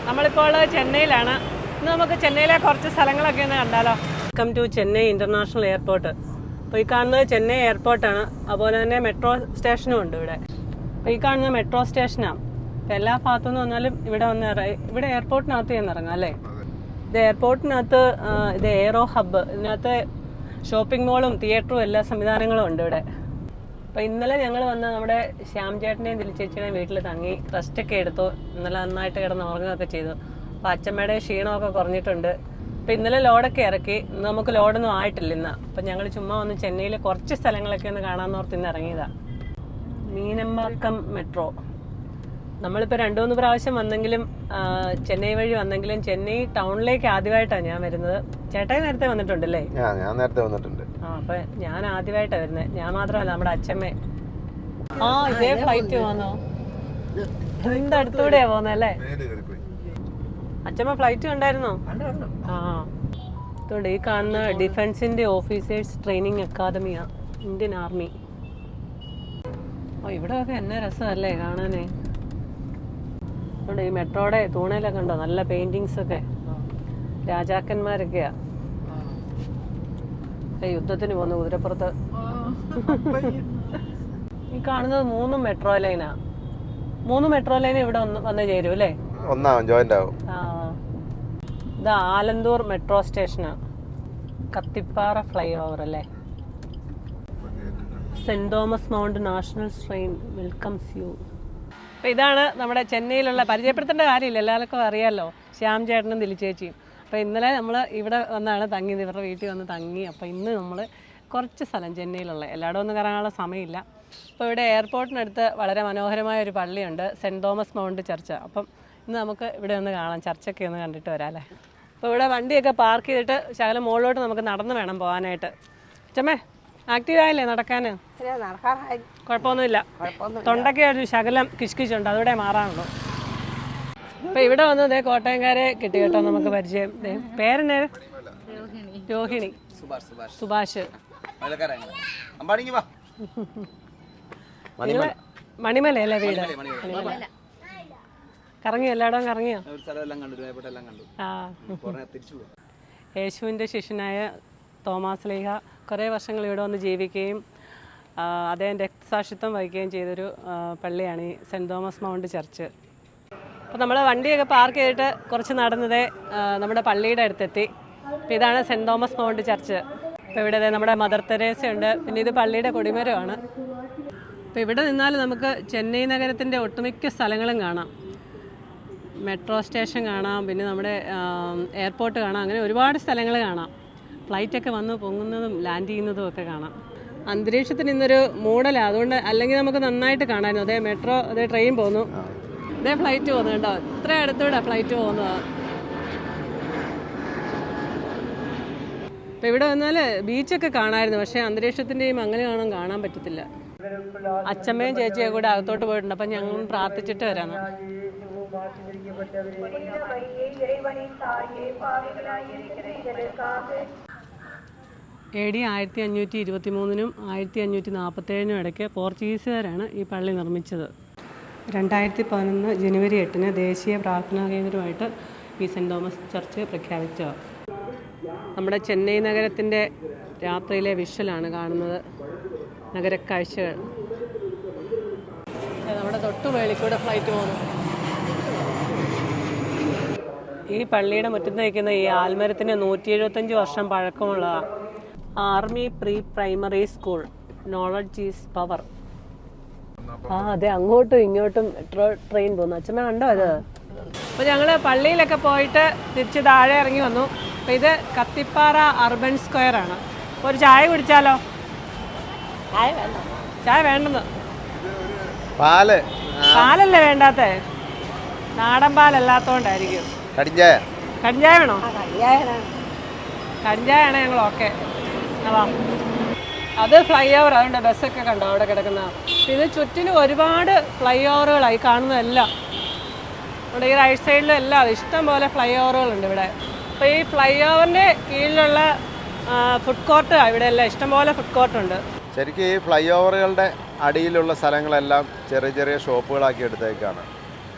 നമ്മളിപ്പോൾ ചെന്നൈയിലാണ്. ഇന്ന് നമുക്ക് ചെന്നൈയിലെ കുറച്ച് സ്ഥലങ്ങളൊക്കെ ഒന്ന് കണ്ടാലോ. Welcome to Chennai international airport. അപ്പോൾ ഈ കാണുന്നത് ചെന്നൈ എയർപോർട്ടാണ്. അതുപോലെ തന്നെ മെട്രോ സ്റ്റേഷനും ഉണ്ട് ഇവിടെ. അപ്പോൾ ഈ കാണുന്നത് മെട്രോ സ്റ്റേഷനാണ്. അപ്പോൾ എല്ലാ ഭാഗത്തു നിന്ന് വന്നാലും ഇവിടെ വന്ന് ഇവിടെ എയർപോർട്ടിനകത്ത് ചെന്നിറങ്ങാം അല്ലേ. ഇത് എയർപോർട്ടിനകത്ത് ഇത് എയറോ ഹബ്ബ്. ഇതിനകത്ത് ഷോപ്പിംഗ് മോളും തിയേറ്ററും എല്ലാ സംവിധാനങ്ങളും ഉണ്ട് ഇവിടെ. അപ്പോൾ ഇന്നലെ ഞങ്ങൾ വന്ന് നമ്മുടെ ശ്യാം ചേട്ടനെയും ദിലിച്ചേച്ചിയുടെയും വീട്ടിൽ തങ്ങി റെസ്റ്റൊക്കെ എടുത്തു. ഇന്നലെ നന്നായിട്ട് കിടന്ന് ഉറങ്ങുകയൊക്കെ ചെയ്തു. അപ്പോൾ അച്ഛമ്മയുടെ ക്ഷീണമൊക്കെ കുറഞ്ഞിട്ടുണ്ട്. അപ്പോൾ ഇന്നലെ ലോഡൊക്കെ ഇറക്കി. ഇന്ന് നമുക്ക് ലോഡൊന്നും ആയിട്ടില്ല ഇന്ന്. അപ്പം ഞങ്ങൾ ചുമ്മാ വന്ന് ചെന്നൈയിൽ കുറച്ച് സ്ഥലങ്ങളൊക്കെ ഒന്ന് കാണാമെന്ന് ഓർത്ത് ഇന്ന് ഇറങ്ങിയതാണ്. മീനമ്പാക്കം മെട്രോ. നമ്മളിപ്പോൾ 2-3 പ്രാവശ്യം വന്നെങ്കിലും ചെന്നൈ വഴി വന്നെങ്കിലും ചെന്നൈ ടൗണിലേക്ക് ആദ്യമായിട്ടാണ് ഞാൻ വരുന്നത്. ചേട്ടായി നേരത്തെ വന്നിട്ടുണ്ടല്ലേ? ഞാൻ നേരത്തെ വന്നിട്ടുണ്ട്. അപ്പൊ ഞാൻ ആദ്യമായിട്ടാണ് വരുന്നത്. ഞാൻ മാത്രമല്ല, നമ്മുടെ അച്ഛമ്മ. ഇതേ ഫ്ലൈറ്റ് പോന്നോ? എന്താ അടുത്തൂടെയാ പോന്നല്ലേ? അച്ഛമ്മ ഫ്ലൈറ്റ് കണ്ടായിരുന്നോ? അതുകൊണ്ട് ഈ കാണുന്ന ഡിഫൻസിന്റെ ഓഫീസേഴ്സ് ട്രെയിനിങ് അക്കാദമിയാ, ഇന്ത്യൻ ആർമി. ഇവിടെ ഒക്കെ എന്നെ രസമല്ലേ കാണാനേ. അതുകൊണ്ട് ഈ മെട്രോയുടെ തൂണയിലൊക്കെ ഉണ്ടോ നല്ല പെയിന്റിങ്സ് ഒക്കെ, രാജാക്കന്മാരൊക്കെയാ. യുദ്ധത്തിന് പോകുന്ന കുതിരപ്പുറത്ത്. ഈ കാണുന്നത് 3 മെട്രോ ലൈനാ. 3 മെട്രോ ലൈൻ ഇവിടെ വന്ന് ചേരും അല്ലേ? ജോയിന്റ് ആവും. ഇത് ആലന്തൂർ മെട്രോ സ്റ്റേഷനാ. കത്തിപ്പാറ ഫ്ലൈ ഓവർ അല്ലേ. Saint Thomas mount national train welcomes you. അപ്പോൾ ഇതാണ് നമ്മുടെ ചെന്നൈയിലുള്ള, പരിചയപ്പെടുത്തേണ്ട കാര്യമില്ല, എല്ലാവർക്കും അറിയാമല്ലോ, ശ്യാം ചേട്ടനും ദിലിച്ചേച്ചിയും. അപ്പോൾ ഇന്നലെ നമ്മൾ ഇവിടെ വന്നാണ് തങ്ങിയത്, ഇവരുടെ വീട്ടിൽ വന്ന് തങ്ങി. അപ്പോൾ ഇന്ന് നമ്മൾ കുറച്ച് സ്ഥലം ചെന്നൈയിലുള്ള, എല്ലായിടും ഒന്നും കറങ്ങാനുള്ള സമയമില്ല. അപ്പോൾ ഇവിടെ എയർപോർട്ടിനടുത്ത് വളരെ മനോഹരമായ ഒരു പള്ളിയുണ്ട്, സെൻറ്റ് തോമസ് മൗണ്ട് ചർച്ച്. അപ്പം ഇന്ന് നമുക്ക് ഇവിടെ ഒന്ന് കാണാം, ചർച്ചൊക്കെ ഒന്ന് കണ്ടിട്ട് വരാം അല്ലേ. അപ്പോൾ ഇവിടെ വണ്ടിയൊക്കെ പാർക്ക് ചെയ്തിട്ട് ശകലം മുകളിലോട്ട് നമുക്ക് നടന്ന് വേണം പോകാനായിട്ട്. ചമ്മേ ആക്റ്റീവ് ആയില്ലേ നടക്കാൻ? കുഴപ്പമൊന്നുമില്ല. തൊണ്ടയ്ക്ക് ഒരു ശകലം കിഷ്കിച്ചുണ്ട്, അതോടെ മാറാനുള്ളൂ. അപ്പോൾ ഇവിടെ വന്നത് കോട്ടയംകാരെ കിട്ടി കേട്ടോ നമുക്ക് പരിചയം. പേരെന്നെ? രോഹിണി. സുഭാഷ്. മണിമലയല്ലേ വീട്? കറങ്ങിയോ? എല്ലായിടവും കറങ്ങിയോ? യേശുവിൻ്റെ ശിഷ്യനായ തോമാസ് ലീഹ കുറേ വർഷങ്ങൾ ഇവിടെ വന്ന് ജീവിക്കുകയും അദ്ദേഹം രക്തസാക്ഷിത്വം വഹിക്കുകയും ചെയ്തൊരു പള്ളിയാണ് ഈ സെൻറ്റ് തോമസ് മൗണ്ട് ചർച്ച്. അപ്പോൾ നമ്മൾ വണ്ടിയൊക്കെ പാർക്ക് ചെയ്തിട്ട് കുറച്ച് നടന്നത് നമ്മുടെ പള്ളിയുടെ അടുത്തെത്തി. അപ്പോൾ ഇതാണ് സെൻറ്റ് തോമസ് മൗണ്ട് ചർച്ച്. അപ്പോൾ ഇവിടെ നമ്മുടെ മദർ തെരേസയുണ്ട്. പിന്നെ ഇത് പള്ളിയുടെ കൊടിമരമാണ്. അപ്പോൾ ഇവിടെ നിന്നാൽ നമുക്ക് ചെന്നൈ നഗരത്തിൻ്റെ ഒട്ടുമിക്ക സ്ഥലങ്ങളും കാണാം. മെട്രോ സ്റ്റേഷൻ കാണാം, പിന്നെ നമ്മുടെ എയർപോർട്ട് കാണാം, അങ്ങനെ ഒരുപാട് സ്ഥലങ്ങൾ കാണാം. ഫ്ലൈറ്റൊക്കെ വന്ന് പൊങ്ങുന്നതും ലാൻഡ് ചെയ്യുന്നതും ഒക്കെ കാണാം. അന്തരീക്ഷത്തിന് ഇന്നൊരു മൂടലാണ്, അതുകൊണ്ട് അല്ലെങ്കിൽ നമുക്ക് നന്നായിട്ട് കാണാമായിരുന്നു. അതേ മെട്രോ, അതേ ട്രെയിൻ പോകുന്നു, അതേ ഫ്ലൈറ്റ് പോകുന്നു കേട്ടോ. ഇത്ര അടുത്തൂടെ ഫ്ലൈറ്റ് പോകുന്നതാണ്. അപ്പോൾ ഇവിടെ വന്നാൽ ബീച്ചൊക്കെ കാണാമായിരുന്നു, പക്ഷേ അന്തരീക്ഷത്തിൻ്റെയും അങ്ങനെ കാണാൻ പറ്റത്തില്ല. അച്ഛമ്മയും ചേച്ചിയും കൂടെ അകത്തോട്ട് പോയിട്ടുണ്ട്. അപ്പം ഞങ്ങൾ പ്രാർത്ഥിച്ചിട്ട് വരാമെന്ന്. AD 1523 1547 ഇടയ്ക്ക് പോർച്ചുഗീസുകാരാണ് ഈ പള്ളി നിർമ്മിച്ചത്. 2011 ജനുവരി 8 ദേശീയ പ്രാർത്ഥനാ കേന്ദ്രമായിട്ട് ഈ സെൻറ്റ് തോമസ് ചർച്ച് പ്രഖ്യാപിച്ചു. നമ്മുടെ ചെന്നൈ നഗരത്തിൻ്റെ രാത്രിയിലെ വിഷ്വലാണ് കാണുന്നത്, നഗരക്കാഴ്ചകൾ. നമ്മുടെ തൊട്ടുവേളിക്കൂടെ ഫ്ലൈറ്റ് പോകുന്നു. ഈ പള്ളിയുടെ മുറ്റത്ത് നിൽക്കുന്ന ഈ ആൽമരത്തിന് 175 വർഷം പഴക്കമുള്ളതാണ്. Army pre primary school, knowledge is power. അതെ, അങ്ങോട്ടും ഇങ്ങോട്ടും മെട്രോ ട്രെയിൻ പോകുന്നു. അച്ഛമ്മ കണ്ടോ അത്? അപ്പോൾ ഞങ്ങൾ പള്ളിയിലൊക്കെ പോയിട്ട് തിരിച്ച് താഴെ ഇറങ്ങി വന്നു. അപ്പോൾ ഇത് കത്തിപ്പാറ അർബൻ സ്ക്വയർ ആണ്. അപ്പോൾ ഒരു ചായ കുടിച്ചാലോ? ചായ വേണ്ടെന്ന്. പാലല്ലേ വേണ്ടാത്തേ? നാടൻ പാലല്ലാത്തോണ്ടായിരിക്കും. കടിഞ്ചായ വേണോ? കടിഞ്ചായാണ് ഞങ്ങൾ ഓക്കെ. അത് ഫ്ലൈ ഓവർ, അതുകൊണ്ട് ബസ്സൊക്കെ കണ്ടോ അവിടെ കിടക്കുന്ന. ഇത് ചുറ്റിനും ഒരുപാട് ഫ്ലൈ ഓവറുകളായി കാണുന്നതെല്ലാം. ഇവിടെ ഈ റൈറ്റ് സൈഡിലും എല്ലാം ഇഷ്ടം പോലെ ഫ്ലൈ ഓവറുകളുണ്ട് ഇവിടെ. അപ്പോൾ ഈ ഫ്ലൈ ഓവറിൻ്റെ കീഴിലുള്ള ഫുഡ് കോർട്ട് ഇവിടെ എല്ലാം ഇഷ്ടംപോലെ ഫുഡ് കോർട്ടുണ്ട്. ശരിക്കും ഈ ഫ്ലൈ ഓവറുകളുടെ അടിയിലുള്ള സ്ഥലങ്ങളെല്ലാം ചെറിയ ചെറിയ ഷോപ്പുകളാക്കി എടുത്തേക്കാണ്.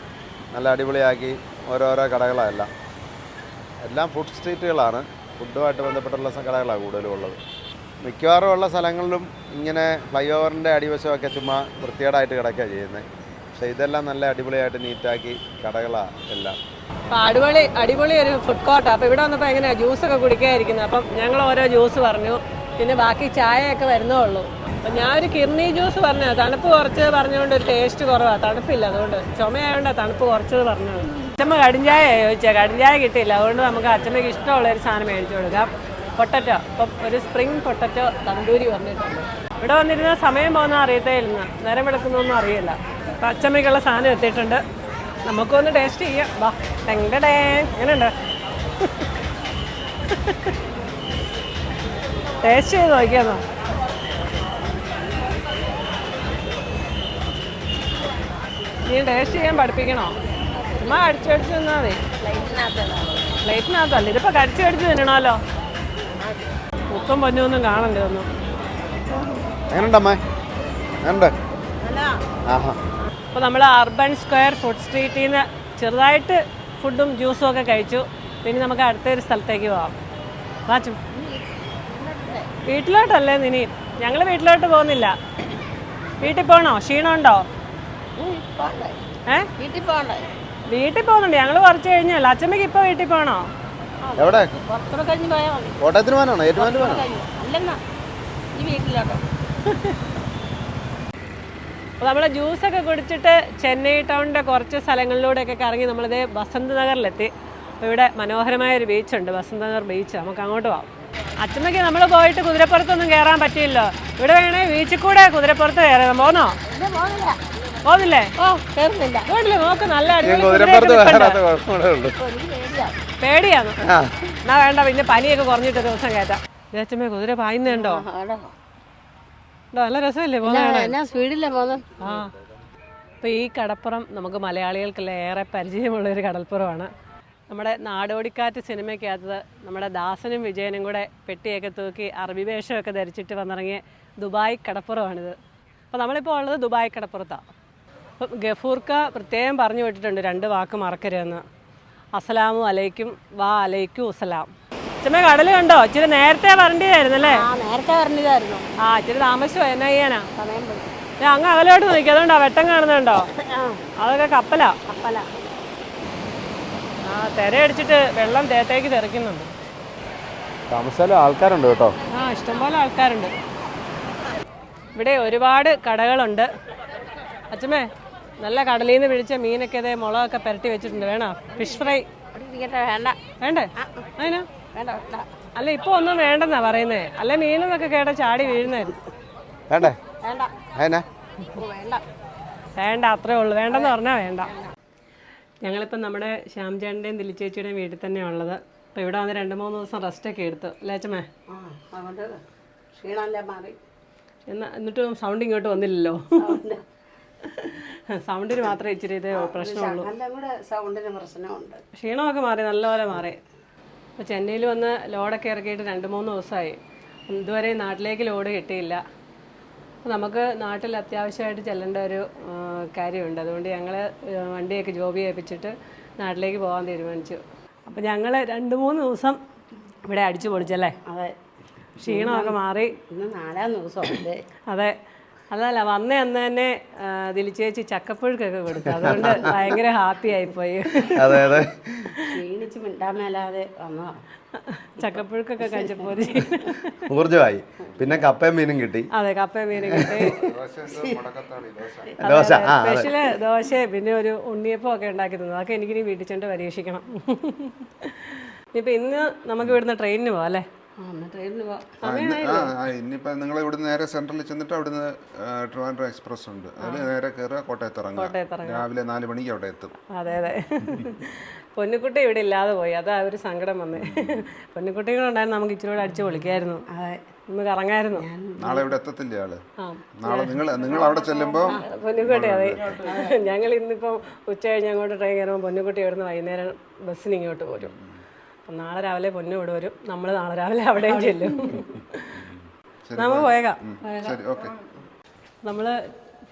നല്ല അടിപൊളിയാക്കി ഓരോരോ കടകളെല്ലാം എല്ലാം ഫുഡ് സ്ട്രീറ്റുകളാണ്. ഫുഡുമായിട്ട് ബന്ധപ്പെട്ടുള്ള കടകളാണ് കൂടുതലും ഉള്ളത്. മിക്കവാറും ഉള്ള സ്ഥലങ്ങളിലും ഇങ്ങനെ ഫ്ലൈ ഓവറിൻ്റെ അടിവശമൊക്കെ ചുമ്മാ വൃത്തികേടായിട്ട് കിടക്കുകയാണ് ചെയ്യുന്നത്. പക്ഷേ ഇതെല്ലാം നല്ല അടിപൊളിയായിട്ട് നീറ്റാക്കി കടകളാണ് എല്ലാം. അപ്പോൾ അടിപൊളി ഒരു ഫുഡ് കോർട്ടാണ്. അപ്പോൾ ഇവിടെ വന്നപ്പോൾ എങ്ങനെയാണ് ജ്യൂസൊക്കെ കുടിക്കാതിരിക്കുന്നത്. അപ്പം ഞങ്ങൾ ഓരോ ജ്യൂസ് പറഞ്ഞു, പിന്നെ ബാക്കി ചായയൊക്കെ വരുന്നേ ഉള്ളൂ. അപ്പം ഞാൻ ഒരു കിർണി ജ്യൂസ് പറഞ്ഞു. തണുപ്പ് കുറച്ച് പറഞ്ഞുകൊണ്ട് ഒരു ടേസ്റ്റ് കുറവാണ്, തണുപ്പില്ല, അതുകൊണ്ട് ചുമയായതുകൊണ്ടാണ് തണുപ്പ് കുറച്ചത് പറഞ്ഞത്. അച്ഛമ്മ കടിഞ്ചായ ചോദിച്ചാൽ കടിഞ്ചായ കിട്ടിയില്ല, അതുകൊണ്ട് നമുക്ക് അച്ഛമ്മയ്ക്ക് ഇഷ്ടമുള്ളൊരു സാധനം മേടിച്ചു കൊടുക്കാം. പൊട്ടറ്റോ. അപ്പം ഒരു സ്പ്രിങ് പൊട്ടറ്റോ തന്തൂരി പറഞ്ഞിട്ടുണ്ട്. ഇവിടെ വന്നിരുന്ന സമയം പോകുന്ന അറിയത്തേ ഇല്ല, നേരം വെളുക്കുന്നൊന്നും അറിയില്ല. അപ്പം അച്ഛമ്മയ്ക്കുള്ള സാധനം എത്തിയിട്ടുണ്ട്, നമുക്കൊന്ന് ടേസ്റ്റ് ചെയ്യാം. വാ ടെങ്കടേ, എങ്ങനെയുണ്ട്? ടേസ്റ്റ് ചെയ്ത് നോക്കിയാന്നോ? നീ ടേസ്റ്റ് ചെയ്യാൻ പഠിപ്പിക്കണോ? ചുമ്മാ കടിച്ചു കടിച്ച് നിന്നാൽ മതി. പ്ലേറ്റിനകത്തല്ല, ഇതിപ്പോൾ കടിച്ചു കടിച്ച് തിന്നണമല്ലോ. മുക്കും പൊന്നൊന്നും കാണണ്ടേ ഒന്നും. അപ്പോൾ നമ്മൾ അർബൻ സ്ക്വയർ ഫുഡ് സ്ട്രീറ്റിൽ നിന്ന് ചെറുതായിട്ട് ഫുഡും ജ്യൂസും ഒക്കെ കഴിച്ചു. പിന്നെ നമുക്ക് അടുത്തൊരു സ്ഥലത്തേക്ക് പോവാം. വാച്ചും വീട്ടിലോട്ടല്ലേ നിനി? ഞങ്ങൾ വീട്ടിലോട്ട് പോകുന്നില്ല. വീട്ടിൽ പോകണോ? ക്ഷീണമുണ്ടോ? വീട്ടിൽ പോകുന്നുണ്ട്. ഞങ്ങൾ കുറച്ച് കഴിഞ്ഞല്ലോ. അച്ഛമ്മക്ക് ഇപ്പൊ വീട്ടിൽ പോകണോ? എവിടെ? കോട്ടയത്തിന് പോകാനാണോ? ഏറ്റുമാനൂർ പോകാനാണോ? അപ്പോൾ നമ്മൾ ജ്യൂസൊക്കെ കുടിച്ചിട്ട് ചെന്നൈ ടൗണിൻ്റെ കുറച്ച് സ്ഥലങ്ങളിലൂടെയൊക്കെ കറങ്ങി നമ്മളിത് ബസന്ത് നഗറിലെത്തി. അപ്പോൾ ഇവിടെ മനോഹരമായൊരു ബീച്ചുണ്ട്, ബസന്ത് നഗർ ബീച്ച്. നമുക്ക് അങ്ങോട്ട് പോകാം. അച്ഛമ്മയ്ക്ക് നമ്മൾ പോയിട്ട് കുതിരപ്പുറത്തൊന്നും കയറാൻ പറ്റിയില്ലോ. ഇവിടെ വേണേ ബീച്ചിൽ കൂടെ കുതിരപ്പുറത്ത് കയറാം. പോന്നോ? പോകുന്നില്ലേ? കയറുന്നില്ല. നോക്ക്, നല്ല പേടിയാന്ന്. എന്നാ വേണ്ട, പിന്നെ പനിയൊക്കെ കുറഞ്ഞിട്ട് ദിവസം കയറ്റാം. അച്ഛമ്മ കുതിര പായുന്നുണ്ടോ? നല്ല രസമല്ലേ പോകുന്നത്? ആ. അപ്പോൾ ഈ കടപ്പുറം നമുക്ക് മലയാളികൾക്കെല്ലാം ഏറെ പരിചയമുള്ളൊരു കടൽപ്പുറമാണ്. നമ്മുടെ നാടോടിക്കാറ്റ് സിനിമയ്ക്കകത്ത് നമ്മുടെ ദാസനും വിജയനും കൂടെ പെട്ടിയൊക്കെ തൂക്കി അറബി വേഷമൊക്കെ ധരിച്ചിട്ട് വന്നിറങ്ങിയ ദുബായ് കടപ്പുറമാണിത്. അപ്പോൾ നമ്മളിപ്പോൾ ഉള്ളത് ദുബായ് കടപ്പുറത്താണ്. അപ്പം ഗഫൂർക്ക പ്രത്യേകം പറഞ്ഞു വിട്ടിട്ടുണ്ട് 2 വാക്ക് മറക്കരുതെന്ന്. അസ്സലാമു അലൈക്കും, വാ അലൈക്കും അസ്സലാം. അച്ഛമ്മ കടൽ കണ്ടോ? ഇച്ചിരി നേരത്തെ വരേണ്ടതായിരുന്നല്ലേ? ഇച്ചിരി താമസിച്ചോ? എന്നാ ചെയ്യാനാ? ഞാൻ അങ്ങ് അകലോട്ട് നോക്കി, അതുകൊണ്ടോ വെട്ടം കാണുന്നുണ്ടോ? അതൊക്കെ കപ്പലാ. തിരയടിച്ചിട്ട് വെള്ളം തേത്തേക്ക് തെറിക്കുന്നുണ്ട്. ആൾക്കാരുണ്ട് കേട്ടോ. ഇഷ്ടംപോലെ ആൾക്കാരുണ്ട്. ഇവിടെ ഒരുപാട് കടകളുണ്ട്. അച്ഛമ്മേ, നല്ല കടലിൽ നിന്ന് പിടിച്ച മീനൊക്കെ ഇതേ മുളകൊക്കെ പുരട്ടി വെച്ചിട്ടുണ്ട്. വേണോ? ഫിഷ് ഫ്രൈ വേണ്ടേ? അതിനാ? അല്ല, ഇപ്പൊ ഒന്നും വേണ്ടെന്നാ പറയുന്നേ. അല്ല, മീനൊക്കെ കേട്ട ചാടി വീഴുന്നായിരുന്നു. വേണ്ട, അത്രേ ഉള്ളൂ. വേണ്ടെന്ന് പറഞ്ഞാൽ വേണ്ട. ഞങ്ങളിപ്പം നമ്മുടെ ശ്യാംചേട്ടൻ്റെയും ദിലിച്ചേച്ചിയുടെയും വീട്ടിൽ തന്നെയാണ് ഉള്ളത്. അപ്പോൾ ഇവിടെ വന്ന് 2-3 ദിവസം റെസ്റ്റൊക്കെ എടുത്തു അല്ലേ അച്ഛമ്മേ? എന്നിട്ടും സൗണ്ട് ഇങ്ങോട്ട് വന്നില്ലല്ലോ. സൗണ്ടിന് മാത്രമേ ഇച്ചിരി ഇത് പ്രശ്നമുള്ളൂ. ക്ഷീണമൊക്കെ മാറി, നല്ലപോലെ മാറി. അപ്പോൾ ചെന്നൈയിൽ വന്ന് ലോഡൊക്കെ ഇറക്കിയിട്ട് 2-3 ദിവസമായി. ഇതുവരെ നാട്ടിലേക്ക് ലോഡ് കിട്ടിയില്ല. നമുക്ക് നാട്ടിൽ അത്യാവശ്യമായിട്ട് ചെല്ലേണ്ട ഒരു കാര്യമുണ്ട്. അതുകൊണ്ട് ഞങ്ങൾ വണ്ടിയൊക്കെ ജോബ് ചെയ്യിപ്പിച്ചിട്ട് നാട്ടിലേക്ക് പോകാൻ തീരുമാനിച്ചു. അപ്പോൾ ഞങ്ങൾ 2-3 ദിവസം ഇവിടെ അടിച്ചു പൊളിച്ചല്ലേ? അതെ, ക്ഷീണമൊക്കെ മാറി. ഇന്ന് 4-ാം ദിവസം. അതെ, അതല്ല, വന്ന അന്ന് തന്നെ ദിലിച്ചേച്ചി ചക്കപ്പുഴുക്കൊക്കെ കൊടുത്തു. അതുകൊണ്ട് ഭയങ്കര ഹാപ്പി ആയിപ്പോയി. ക്ഷീണിച്ച് മിണ്ടാമേലാതെ വന്നോ. ചക്കപ്പുഴുക്കൊക്കെ കഴിച്ചപ്പോൾ ഊർജ്ജമായി. പിന്നെ കപ്പയും മീനും കിട്ടി. അതെ, കപ്പയും മീനും കിട്ടി. സ്പെഷ്യല് ദോശ, പിന്നെ ഒരു ഉണ്ണിയപ്പം ഒക്കെ ഉണ്ടാക്കി തന്നു. അതൊക്കെ എനിക്കിനി വീട്ടിൽ ചെന്ന് പരീക്ഷിക്കണം. ഇനിയിപ്പോൾ ഇന്ന് നമുക്ക് ഇവിടുന്ന് ട്രെയിനിന് പോവാം അല്ലേ? ഇനിയിപ്പോൾ നിങ്ങൾ ഇവിടുന്ന് നേരെ സെൻട്രലിൽ ചെന്നിട്ട് അവിടുന്ന് ട്രിവാൻഡ്രം എക്സ്പ്രസ് ഉണ്ട്, അതിൽ നേരെ കയറുക, കോട്ടയത്ത് ഇറങ്ങുക. രാവിലെ 4 മണിക്ക് അവിടെ എത്തും. അതെ. പൊന്നുകുട്ടി ഇവിടെ ഇല്ലാതെ പോയി, അതാ ഒരു സങ്കടം വന്നേ. പൊന്നുകുട്ടികളുണ്ടായിരുന്നു, നമുക്ക് ഇച്ചിരി കൂടെ അടിച്ചു പൊളിക്കായിരുന്നു. ഒന്ന് കറങ്ങായിരുന്നു. നാളെ ഇവിടെ എത്തത്തില്ല ആള്. നാളെ നിങ്ങൾ അവിടെ ചെല്ലുമ്പോൾ പൊന്നുകുട്ടി. അതെ, ഞങ്ങൾ ഇന്നിപ്പോൾ ഉച്ച കഴിഞ്ഞ് അങ്ങോട്ട് ട്രെയിൻ കയറുമ്പോൾ പൊന്നുകുട്ടി ഇവിടുന്ന് വൈകുന്നേരം ബസ്സിന് ഇങ്ങോട്ട് പോരും. അപ്പം നാളെ രാവിലെ പൊന്നു ഇവിടെ വരും, നമ്മൾ നാളെ രാവിലെ അവിടെയും ചെല്ലും. നമുക്ക് പോയേക്കാം. നമ്മൾ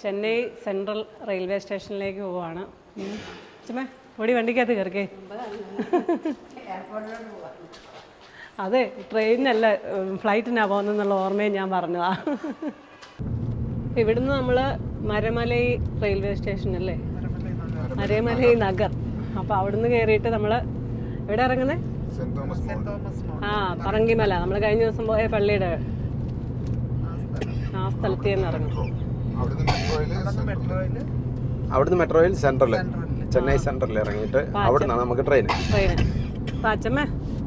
ചെന്നൈ സെൻട്രൽ റെയിൽവേ സ്റ്റേഷനിലേക്ക് പോവാണ്. ചുമേ ഓടി വണ്ടിക്കകത്ത് കയറിക്കേ. അതെ, ട്രെയിനിനല്ല ഫ്ലൈറ്റിനാണ് പോകുന്നതെന്നുള്ള ഓർമ്മയും ഞാൻ പറഞ്ഞതാ. ഇവിടുന്ന് നമ്മൾ മരമലൈ റെയിൽവേ സ്റ്റേഷൻ അല്ലേ, മരമലൈ നഗർ. അപ്പോൾ അവിടുന്ന് കയറിയിട്ട് നമ്മൾ എവിടെ ഇറങ്ങുന്നത്? ആ, പറങ്കിമല. നമ്മൾ കഴിഞ്ഞ ദിവസം പോയ പള്ളിയുടെ ആ സ്ഥലത്ത് നിന്ന് ഇറങ്ങും. അവിടുന്ന് മെട്രോയിൽ സെൻട്രൽ, ചെന്നൈ സെൻട്രലിൽ ഇറങ്ങിയിട്ട് അവിടുന്നാണ് നമുക്ക് ട്രെയിൻ. അപ്പം അച്ഛമ്മ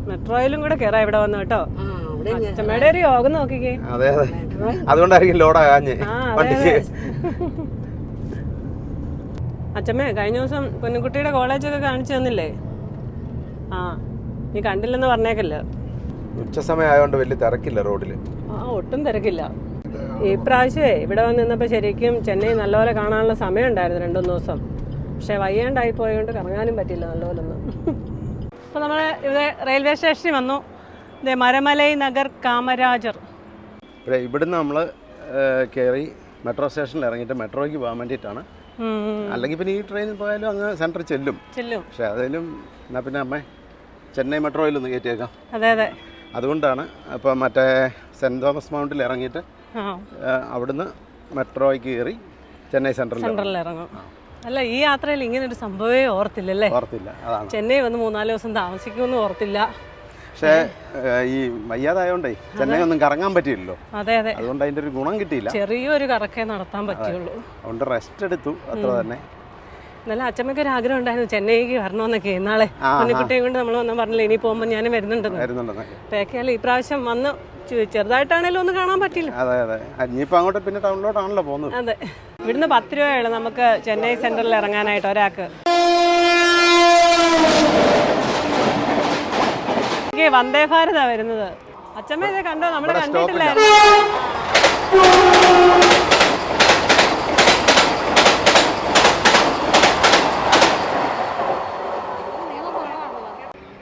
മെട്രോയിലും കൂടെ കയറാം ഇവിടെ വന്നു കേട്ടോ. അച്ഛമ്മയുടെ ഒരു യോഗം നോക്കിക്കേ. അതെ അതെ, അതുകൊണ്ടായിരിക്കും ലോഡാകാഞ്ഞ് വണ്ടിക്ക്. അച്ഛമ്മ കഴിഞ്ഞ ദിവസം പൊന്നുകുട്ടിയുടെ കോളേജൊക്കെ കാണിച്ചു തന്നില്ലേ? ആ, നീ കണ്ടില്ലെന്ന് പറഞ്ഞേക്കല്ലോ. ഉച്ച സമയം ആയതുകൊണ്ട് വലിയ തിരക്കില്ല റോഡിൽ. ആ, ഒട്ടും തിരക്കില്ല. ഈ പ്രാവശ്യമേ ഇവിടെ വന്ന് നിന്നപ്പോൾ ശരിക്കും ചെന്നൈ നല്ലപോലെ കാണാനുള്ള സമയം ഉണ്ടായിരുന്നു 2-3 ദിവസം. പക്ഷെ വയ്യാണ്ടായി പോയതുകൊണ്ട് കറങ്ങാനും പറ്റില്ല നല്ലപോലെ ഒന്നും. അപ്പോൾ നമ്മൾ ഇവിടെ റെയിൽവേ സ്റ്റേഷനിൽ വന്നു. ഇതേ മരമലൈ നഗർ കാമരാജർ. ഇവിടുന്ന് നമ്മൾ കയറി മെട്രോ സ്റ്റേഷനിൽ ഇറങ്ങിയിട്ട് മെട്രോയ്ക്ക് പോകാൻ വേണ്ടിയിട്ടാണ്. അല്ലെങ്കിൽ പിന്നെ ഈ ട്രെയിനിൽ പോയാലും അങ്ങ് സെൻറ്ററിൽ ചെല്ലും. പക്ഷെ അതിലും എന്നാൽ പിന്നെ അമ്മേ ചെന്നൈ മെട്രോയിലൊന്ന് കയറ്റിയേക്കാം. അതെ അതെ, അതുകൊണ്ടാണ്. അപ്പോൾ മറ്റേ സെൻറ്റ് തോമസ് മൗണ്ടിൽ ഇറങ്ങിയിട്ട് അവിടുന്ന് മെട്രോയ്ക്ക് കയറി ചെന്നൈ സെൻട്രലിൽ ഇറങ്ങും. അല്ല, ഈ യാത്രയിൽ ഇങ്ങനെ ഒരു സംഭവമേ ഓർത്തില്ലല്ലേ? ഓർത്തില്ല. അതാണ്, ചെന്നൈ വന്ന് 3-4 ദിവസം താമസിക്കുമെന്ന് ഓർത്തില്ല. പക്ഷേ ഈ വയ്യാതായോണ്ടേ ചെന്നൈ ഒന്നും കറങ്ങാൻ പറ്റിയില്ലല്ലോ. അതെ അതെ, അതുകൊണ്ട് അതിൻ്റെ ഒരു ഗുണം കിട്ടിയില്ല. ചെറിയൊരു കറക്കേ നടത്താൻ പറ്റുള്ളൂ. അതുകൊണ്ട് റെസ്റ്റ് എടുത്തു, അത്ര തന്നെ. എന്നാലും അച്ഛമ്മയ്ക്ക് ഒരു ആഗ്രഹം ഉണ്ടായിരുന്നു ചെന്നൈക്ക് വരണമെന്നൊക്കെ. നാളെ കുഞ്ഞിക്കുട്ടിയെ കൊണ്ട് നമ്മൾ വന്നാൽ പറഞ്ഞില്ല ഇനി പോകുമ്പോൾ ഞാൻ വരുന്നുണ്ടെന്ന്. തേക്കാലും ഈ പ്രാവശ്യം വന്ന് ചെറുതായിട്ടാണേലും ഒന്നും കാണാൻ പറ്റില്ല. അതെ അതെ, ഇനിയിപ്പോൾ അങ്ങോട്ട് പിന്നെ ടൗണിലോട്ടാണല്ലോ പോകുന്നത്. അതെ, ഇവിടുന്ന് 10 രൂപയുള്ളൂ നമുക്ക് ചെന്നൈ സെൻട്രലിൽ ഇറങ്ങാനായിട്ട് ഒരാൾക്ക്. വന്ദേ ഭാരതാ വരുന്നത്. അച്ഛമ്മ ഇത് കണ്ടോ? നമ്മൾ കണ്ടിട്ടില്ലായിരുന്നു.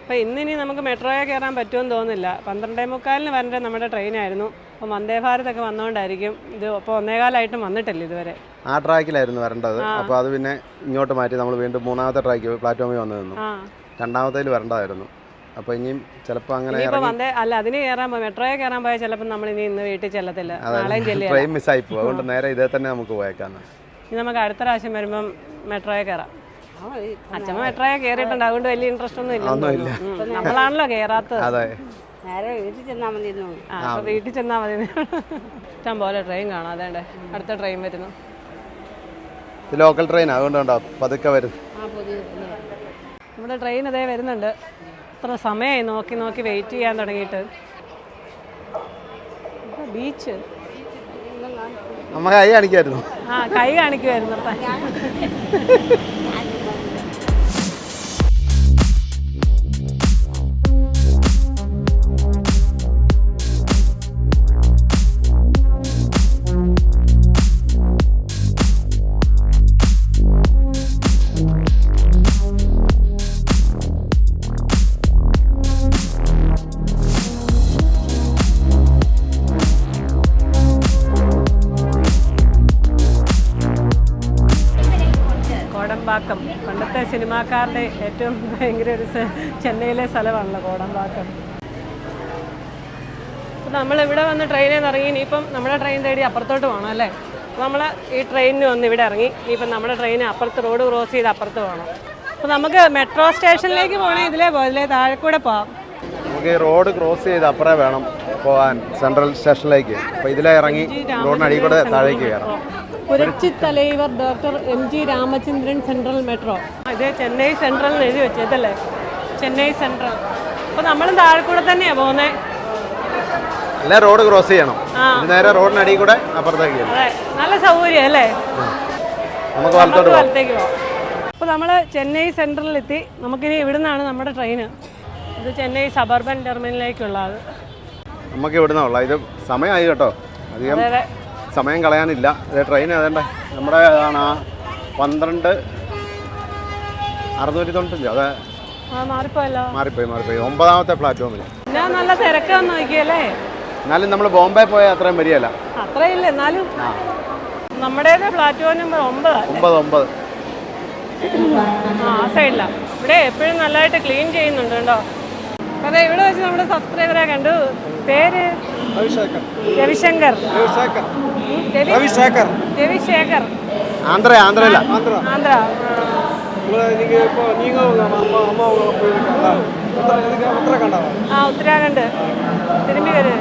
അപ്പോൾ ഇന്നിനി നമുക്ക് മെട്രോയെ കയറാൻ പറ്റുമെന്ന് തോന്നുന്നില്ല. 12:45 വരേണ്ട നമ്മുടെ ട്രെയിനായിരുന്നു. അപ്പോൾ വന്ദേ ഭാരതൊക്കെ വന്നുകൊണ്ടായിരിക്കും ഇത്. അപ്പോൾ 1:15 വന്നിട്ടില്ല ഇതുവരെ. ആ ട്രാക്കിലായിരുന്നു വരേണ്ടത്. അപ്പോൾ അത് പിന്നെ ഇങ്ങോട്ട് മാറ്റി നമ്മൾ വീണ്ടും 3ാമത്തെ ട്രാക്ക് പ്ലാറ്റ്ഫോമിൽ വന്നു നിന്നു. 2ാമത്തേൽ വരേണ്ടതായിരുന്നു. അപ്പോൾ ഇനിയും ചിലപ്പോൾ അങ്ങനെ അതിന് കയറാൻ മെട്രോയെ കയറാൻ പോയാൽ ചിലപ്പോൾ നമ്മൾ ഇന്ന് വീട്ടിൽ ചെല്ലത്തില്ല. നാളെയും ചെല്ലുക, ട്രെയിൻ മിസ്സായി പോകും. അതുകൊണ്ട് നേരെ ഇതേ തന്നെ നമുക്ക് പോയേക്കാന്ന്. ഇനി നമുക്ക് അടുത്ത പ്രാവശ്യം വരുമ്പം മെട്രോയെ കയറാം. അച്ഛമ്മ മെട്രോയെ കയറിയിട്ടുണ്ട്, അതുകൊണ്ട് വലിയ ഇൻട്രസ്റ്റ് ഒന്നും ഇല്ല. നമ്മളാണല്ലോ കയറാത്തത്. വീട്ടിൽ ചെന്നാൽ മതി. ഇഷ്ടം പോലെ ട്രെയിൻ കാണാം. അതേണ്ടേ അടുത്ത ട്രെയിൻ വരുന്നു. ലോക്കൽ ട്രെയിൻ അതുകൊണ്ടുണ്ടോ പതുക്കെ വരുന്നു. നമ്മുടെ ട്രെയിൻ അതേ വരുന്നുണ്ട്. ഇത്ര സമയമായി നോക്കി നോക്കി വെയിറ്റ് ചെയ്യാൻ തുടങ്ങിയിട്ട്. ബീച്ച് അമ്മ കൈ കാണിക്കുമായിരുന്നു. കൈ കാണിക്കുമായിരുന്നു. കോടമ്പാക്കം പണ്ടത്തെ സിനിമാക്കാരുടെ ഏറ്റവും ഭയങ്കര ഒരു ചെന്നൈയിലെ സ്ഥലമാണല്ലോ കോടമ്പാക്കം. അപ്പോൾ നമ്മളിവിടെ വന്ന് ട്രെയിനിൽ നിന്ന് ഇറങ്ങി. ഇനിയിപ്പം നമ്മുടെ ട്രെയിൻ തേടി അപ്പുറത്തോട്ട് പോകണം അല്ലേ? അപ്പോൾ നമ്മൾ ഈ ട്രെയിനിന് വന്ന് ഇവിടെ ഇറങ്ങി. ഇനിയിപ്പം നമ്മുടെ ട്രെയിന് അപ്പുറത്ത് റോഡ് ക്രോസ് ചെയ്ത് അപ്പുറത്ത് പോകണം. അപ്പോൾ നമുക്ക് മെട്രോ സ്റ്റേഷനിലേക്ക് പോകണമെങ്കിൽ ഇതിലേ പോകാം, ഇതിലേ താഴെ കൂടെ പോകാം. നമുക്ക് ഈ റോഡ് ക്രോസ് ചെയ്ത് അപ്പുറേ വേണം പോകാൻ സെൻട്രൽ സ്റ്റേഷനിലേക്ക്. അപ്പോൾ ഇതിലേ ഇറങ്ങി റോഡിനടിയിൽ കൂടെ താഴേക്ക് കയറാം. Puratchi Thalaivar doctor MG Ramachandran central metro. ഇത് ചെന്നൈ സെൻട്രൽ എന്ന് എഴുതി വെച്ചതല്ലേ, ചെന്നൈ സെൻട്രൽ. അപ്പോൾ നമ്മളും താഴെ കൂടെ തന്നെയാണ് പോകുന്നത്. അല്ലേ റോഡ് ക്രോസ് ചെയ്യണം, നേരെ റോഡിനടിയിൽ കൂടെ അപ്പുറത്തേക്ക്. അതെ, നല്ല സൗകര്യം അല്ലേ? നമുക്ക് വലത്തേക്ക് പോകാം. അപ്പോൾ നമ്മൾ ചെന്നൈ സെൻട്രലിലെത്തി. നമുക്കിനി ഇവിടെ നിന്നാണ് നമ്മുടെ ട്രെയിന്. ഇത് ചെന്നൈ സബർബൻ ടെർമിനലിലേക്കുള്ളത്. നമുക്ക് ഇവിടെ നിന്നുള്ള ഇത് സമയമായി കേട്ടോ, അധികം സമയം കളയാനില്ല. ട്രെയിൻ അതേണ്ട നമ്മുടെ ആണ് 12:695. അതെ, മാറിപ്പോയി 9ാമത്തെ പ്ലാറ്റ്ഫോമിൽ. നല്ല തിരക്കാന്ന് നോക്കിയല്ലേ. എന്നാലും നമ്മൾ ബോംബെ പോയാൽ അത്രയും വരികയല്ല. അത്രയില്ല, എന്നാലും നമ്മുടെ പ്ലാറ്റ്ഫോം നമ്പർ 9. ആ സൈഡിലാണ്. ഇവിടെ എപ്പോഴും നല്ലതായിട്ട് ക്ലീൻ ചെയ്യുന്നുണ്ട് കേട്ടോ. അതെ, ഇവിടെ വെച്ച് നമ്മുടെ സബ്സ്ക്രൈബറെ കണ്ടു. പേര് രവിശങ്കർ. രവിശേഖർ. ആന്ധ്ര. ഉത്തരാഖണ്ഡ്. തിരുമ്പി വരും.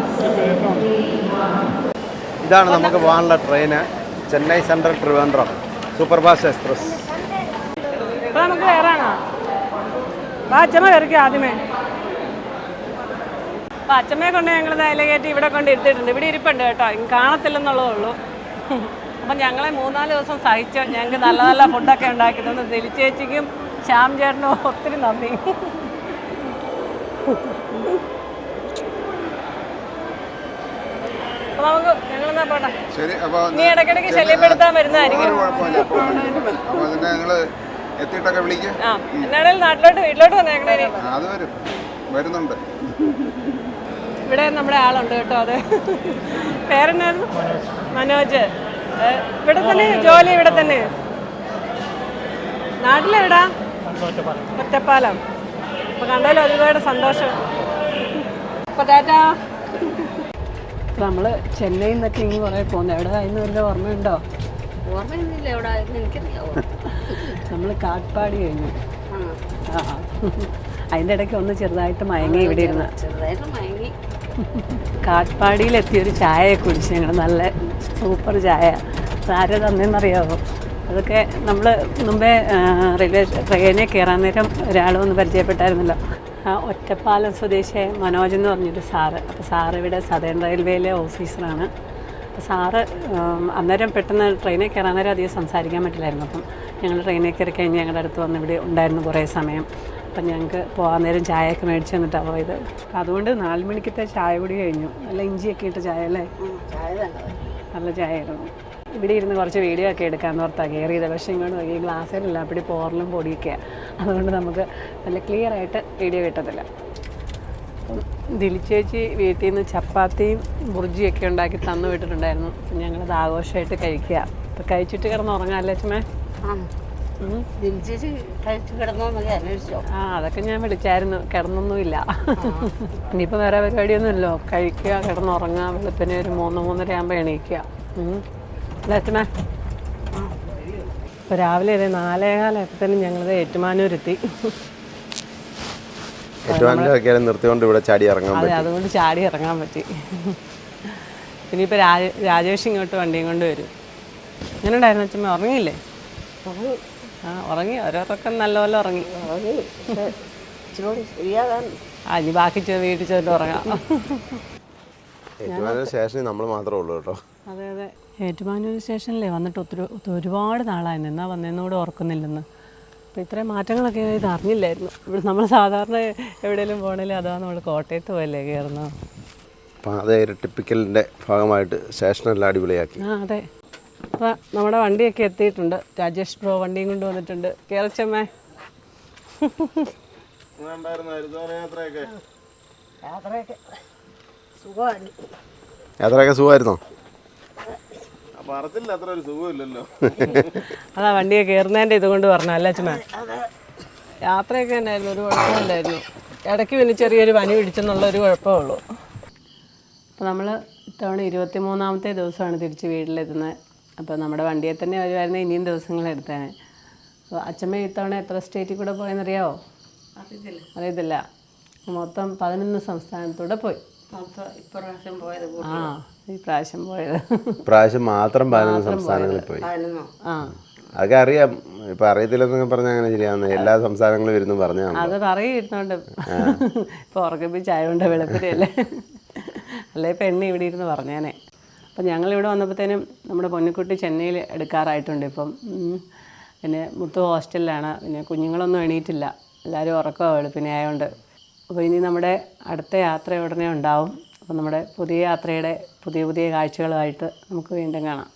ഇതാണ് നമുക്ക് പോകാനുള്ള train, Chennai central Trivandrum super fast express. അപ്പോൾ നമുക്ക് കയറാണോ? അച്ഛമ്മ കയറിക്കും ആദ്യമേ. അപ്പോൾ അച്ഛമ്മയെ കൊണ്ട് ഞങ്ങൾ അതിലെ കയറ്റി ഇവിടെ കൊണ്ട് ഇരുത്തിയിട്ടുണ്ട്. ഇവിടെ ഇരിപ്പുണ്ട് കേട്ടോ, കാണത്തില്ലെന്നുള്ളതേ ഉള്ളൂ. അപ്പം ഞങ്ങളെ 3-4 ദിവസം സഹിച്ച് ഞങ്ങൾക്ക് നല്ല നല്ല ഫുഡൊക്കെ ഉണ്ടാക്കി തന്നു. ദിലിച്ചേച്ചിക്കും ശ്യാം ചേട്ടനും ഒത്തിരി നന്ദി. അപ്പോൾ നമുക്ക് ഞങ്ങളെന്നാ പോട്ടെ. നീ ഇടയ്ക്കിടയ്ക്ക് ശല്യപ്പെടുത്താൻ വരുന്നതായിരിക്കും. ആ, എന്നാണേലും വീട്ടിലോട്ട് വന്നേക്കണേ. വരുന്നുണ്ട്. ഇവിടെ നമ്മുടെ ആളുണ്ട് കേട്ടോ. അത് പേരെന്നായിരുന്നു? മനോജ്. ഇവിടെ തന്നെ ജോലി? ഇവിടെ തന്നെ? നാട്ടിലെവിടാ? ഒറ്റപ്പാലം. അപ്പോൾ കണ്ടാലും ഒരുപാട് സന്തോഷം. അപ്പോൾ ടാറ്റാ. നമ്മൾ ചെന്നൈയിൽ നിന്നൊക്കെ ഇങ്ങനെ കുറേ പോകുന്നത്. എവിടെ ആയിരുന്നു വല്ല ഓർമ്മയുണ്ടോ? ഓർമ്മയൊന്നുമില്ല. എവിടെ എനിക്കറിയാവോ? നമ്മൾ കാട്ട്പാടി കഴിഞ്ഞു. ആ, അതിൻ്റെ ഇടയ്ക്ക് ഒന്ന് ചെറുതായിട്ട് മയങ്ങി ഇവിടെ ഇരുന്ന്. ചെറുതായിട്ട് മയങ്ങി. കാട്ട്പാടിയിലെത്തിയൊരു ചായ കുടിച്ച് ഞങ്ങൾ. നല്ല സൂപ്പർ ചായ. ആരെ തന്നെയെന്നറിയാമോ? അതൊക്കെ നമ്മൾ മുമ്പേ ട്രെയിനിൽ കയറാൻ നേരം ഒരാൾ വന്ന് പരിചയപ്പെട്ടായിരുന്നല്ലോ. ഒറ്റപ്പാലം സ്വദേശിയായ മനോജ് എന്ന് പറഞ്ഞൊരു സാറ്. അപ്പോൾ സാറ് ഇവിടെ സദേൺ റെയിൽവേയിലെ ഓഫീസറാണ്. അപ്പോൾ സാറ് അന്നേരം പെട്ടെന്ന് ട്രെയിനിൽ കയറാൻ നേരം അധികം സംസാരിക്കാൻ പറ്റില്ലായിരുന്നു. അപ്പം ഞങ്ങൾ ട്രെയിനിൽ കയറി കഴിഞ്ഞ് ഞങ്ങളുടെ അടുത്ത് വന്ന് ഇവിടെ ഉണ്ടായിരുന്നു കുറേ സമയം. അപ്പം ഞങ്ങൾക്ക് പോകാൻ നേരം ചായയൊക്കെ മേടിച്ച് തന്നിട്ടാണ് പോയത്. അപ്പം അതുകൊണ്ട് 4 മണിക്കത്തെ ചായ കൂടി കഴിഞ്ഞു. നല്ല ഇഞ്ചിയൊക്കെ ഇട്ട് ചായ അല്ലേ? നല്ല ചായ ആയിരുന്നു. ഇവിടെ ഇരുന്ന് കുറച്ച് വീഡിയോ ഒക്കെ എടുക്കാമെന്ന് ഓർത്താണ് കയറിയത്. പക്ഷേ ഇങ്ങോട്ട് നോക്കി ഗ്ലാസ്സിലില്ല, അപ്പടി പോറലും പൊടിയൊക്കെയാണ്. അതുകൊണ്ട് നമുക്ക് നല്ല ക്ലിയർ ആയിട്ട് വീഡിയോ കിട്ടത്തില്ല. അപ്പം ദിലിച്ചേച്ചി വീട്ടിൽ നിന്ന് ചപ്പാത്തിയും ബുർജിയൊക്കെ ഉണ്ടാക്കി തന്നു വിട്ടിട്ടുണ്ടായിരുന്നു. അപ്പം ഞങ്ങളത് ആഘോഷമായിട്ട് കഴിക്കുക. അപ്പം കഴിച്ചിട്ട് കിടന്ന് ഉറങ്ങാമല്ലേ അച്ഛമ്മേ? ആ, അതൊക്കെ ഞാൻ വിളിച്ചായിരുന്നു. കിടന്നൊന്നുമില്ല. ഇനിയിപ്പോൾ വേറെ പരിപാടിയൊന്നുമില്ലല്ലോ. കഴിക്കുക, കിടന്നുറങ്ങുക, വെളുപ്പിനെ ഒരു 3-3:30 ആകുമ്പോൾ എണീക്കുക. അല്ലേ അച്ഛമ്മേ? ഇപ്പോൾ രാവിലെ 4:15 ഞങ്ങളത് ഏറ്റുമാനൂരെത്തി. നിർത്തിക്കൊണ്ട് ഇവിടെ ചാടി ഇറങ്ങാൻ. അതെ, അതുകൊണ്ട് ചാടി ഇറങ്ങാൻ പറ്റി. ഇനിയിപ്പോൾ രാജേഷ് ഇങ്ങോട്ട് വണ്ടിയും കൊണ്ട് വരും. എങ്ങനെ ഉണ്ടായിരുന്നു അച്ഛമ്മ? ഉറങ്ങിയില്ലേ? ആ, ഉറങ്ങി. ഓരോരുത്തർക്കും നല്ലപോലെ ഉറങ്ങി. ഇനി ബാക്കി വീട്ടിൽ ചെന്നിട്ട് ഉറങ്ങാം. സ്റ്റേഷനിൽ നമ്മൾ മാത്രമേ ഉള്ളൂ കേട്ടോ. അതെ അതെ, ഏറ്റുമാനൂർ സ്റ്റേഷനിലേ വന്നിട്ട് ഒരുപാട് നാളായിരുന്നു. എന്നാ വന്നതെന്നോട് ഓർക്കുന്നില്ലെന്ന്. അപ്പോൾ ഇത്രയും മാറ്റങ്ങളൊക്കെ ഇത് അറിഞ്ഞില്ലായിരുന്നു. ഇവിടെ നമ്മൾ സാധാരണ എവിടെയെങ്കിലും പോകണമെങ്കിൽ അതാണ് നമ്മൾ കോട്ടയത്ത് പോയല്ലേ കയറുന്നത്. അപ്പോൾ അതേ ടിപ്പിക്കലിൻ്റെ ഭാഗമായിട്ട് സ്റ്റേഷനെല്ലാം അടിപൊളിയാക്കി. ആ അതെ. അപ്പോൾ നമ്മുടെ വണ്ടിയൊക്കെ എത്തിയിട്ടുണ്ട്. രാജേഷ് ബ്രോ വണ്ടിയും കൊണ്ട് വന്നിട്ടുണ്ട്. കേരളച്ചമ്മേ, യാത്രയൊക്കെ സുഖമായിരുന്നോ? അതാ വണ്ടിയൊക്കെ കയറുന്നതിൻ്റെ ഇതുകൊണ്ട് പറഞ്ഞു അല്ലേ അച്ഛമ്മ? യാത്രയൊക്കെ തന്നെയായിരുന്നു, ഒരു കുഴപ്പമില്ലായിരുന്നു. ഇടയ്ക്ക് പിന്നെ ചെറിയൊരു പനി പിടിച്ചെന്നുള്ളൊരു കുഴപ്പമേ ഉള്ളൂ. അപ്പോൾ നമ്മൾ ഇത്തവണ 23-ാമത്തെ ദിവസമാണ് തിരിച്ച് വീട്ടിലെത്തുന്നത്. അപ്പോൾ നമ്മുടെ വണ്ടിയെ തന്നെ വരുമായിരുന്നു ഇനിയും ദിവസങ്ങളെടുത്തേനെ. അപ്പോൾ അച്ഛമ്മ ഇത്തവണ എത്ര സ്റ്റേറ്റിൽ കൂടെ പോയെന്നറിയാവോ? അറിയത്തില്ല. മൊത്തം 11 സംസ്ഥാനത്തൂടെ പോയി. ഈ പ്രാവശ്യം പോയത് മാത്രം 11 സംസ്ഥാനങ്ങളിൽ പോയി. അതൊക്കെ അറിയാം. ഇപ്പം അറിയത്തില്ലെന്നൊക്കെ പറഞ്ഞാൽ അങ്ങനെ ശരിയാവുന്ന എല്ലാ സംസ്ഥാനങ്ങളും വരുന്നു പറഞ്ഞാൽ അത് പറയുന്നുണ്ട്. ഇപ്പോൾ ഉറക്കപ്പിച്ചായതുകൊണ്ട് വെളുപ്പിലല്ലേ, അല്ലേ പെണ്ണ് ഇവിടെ ഇരുന്ന് പറഞ്ഞേനെ. അപ്പം ഞങ്ങളിവിടെ വന്നപ്പോഴത്തേനും നമ്മുടെ പൊന്നിക്കുട്ടി ചെന്നൈയിൽ എടുക്കാറായിട്ടുണ്ട് ഇപ്പം. പിന്നെ മുത്തു ഹോസ്റ്റലിലാണ്. പിന്നെ കുഞ്ഞുങ്ങളൊന്നും എണീറ്റില്ല, എല്ലാവരും ഉറക്കമാണ് വെളുപ്പിനെ ആയതുകൊണ്ട്. അപ്പോൾ ഇനി നമ്മുടെ അടുത്ത യാത്ര ഉടനെ ഉണ്ടാവും. അപ്പോൾ നമ്മുടെ പുതിയ യാത്രയുടെ പുതിയ കാഴ്ചകളുമായിട്ട് നമുക്ക് വീണ്ടും കാണാം.